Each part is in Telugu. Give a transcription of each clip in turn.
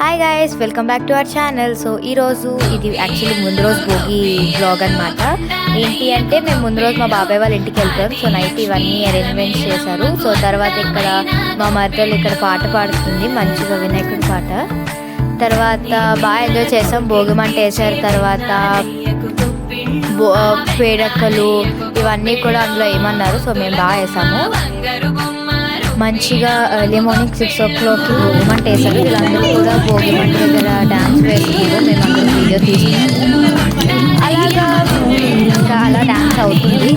Hi guys, welcome back to our channel. So ఈరోజు ఇది యాక్చువల్లీ ముందు రోజు భోగి బ్లాగ్ అనమాట. ఏంటి అంటే మేము ముందు రోజు మా బాబాయ్ వాళ్ళ ఇంటికి వెళ్తాం. సో నైట్ ఇవన్నీ అరేంజ్మెంట్స్ చేశారు. సో తర్వాత ఇక్కడ మా మరదలు ఇక్కడ పాట పాడుతుంది మంచిగా, వినాయకుడి పాట. తర్వాత బాగా ఎంజాయ్ చేసాం. భోగి మంట వేసారు. తర్వాత పేడక్కలు ఇవన్నీ కూడా అందులో ఏమన్నారు. సో మేము బాగా వేసాము. మంచిగా ఎర్లీ మార్నింగ్ 6 o'clock భోగి మంట వేసారు. వీళ్ళందరూ కూడా భోగి మంట దగ్గర డ్యాన్స్ వేస్తున్నారు. మేము అందరూ వీడియో తీసుకున్నాము. అలాగా ఇంకా అలా డ్యాన్స్ అవుతుంది.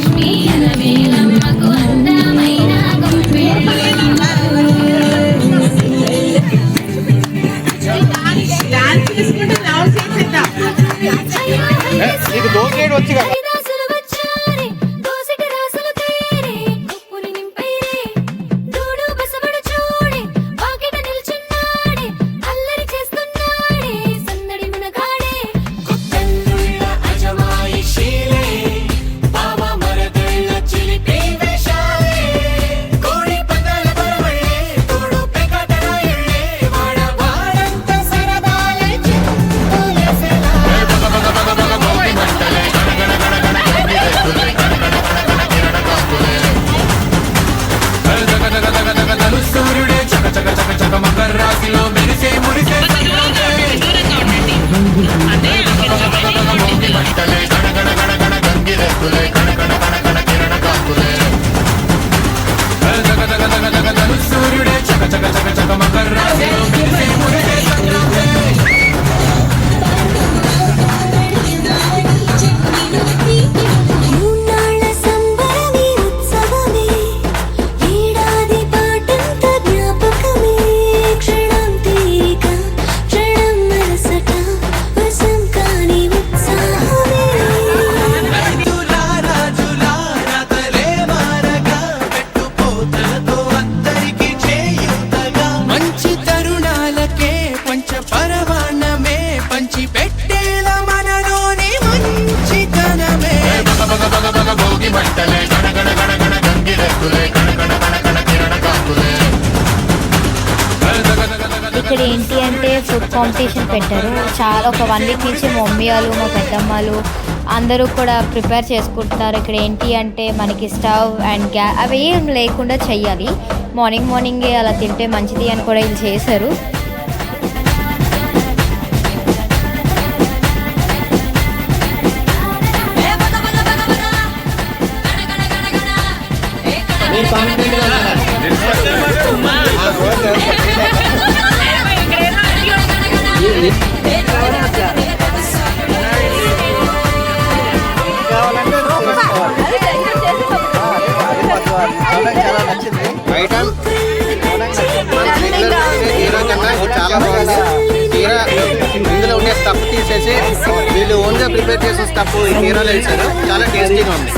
ఇక్కడ ఏంటి అంటే ఫుడ్ కాంపిటీషన్ పెట్టారు. చాలా ఒక 1 week నుంచి మా మమ్మీ వాళ్ళు, మా పెద్దమ్మలు అందరూ కూడా ప్రిపేర్ చేసుకుంటున్నారు. ఇక్కడ ఏంటి అంటే మనకి స్టవ్ అండ్ అవి ఏం లేకుండా చెయ్యాలి. మార్నింగే అలా తింటే మంచిది అని కూడా వీళ్ళు చేశారు. ఇందులో ఉండే స్టఫ్ తీసేసి వీళ్ళు ఓన్గా ప్రిపేర్ చేసిన స్టఫ్ ఈ కీరాలో వేసారు. చాలా టేస్టీగా ఉంది.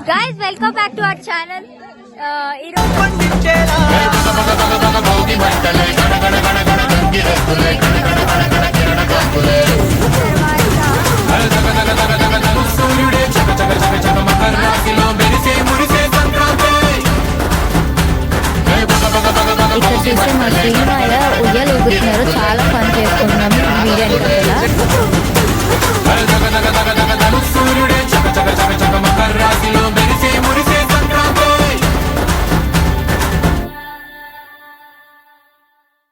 Guys, welcome back to our channel. ఇక్కడ చూస్తే మా శ్రీమాయ ఉయ్యాలు ఊగుతున్నారు. చాలా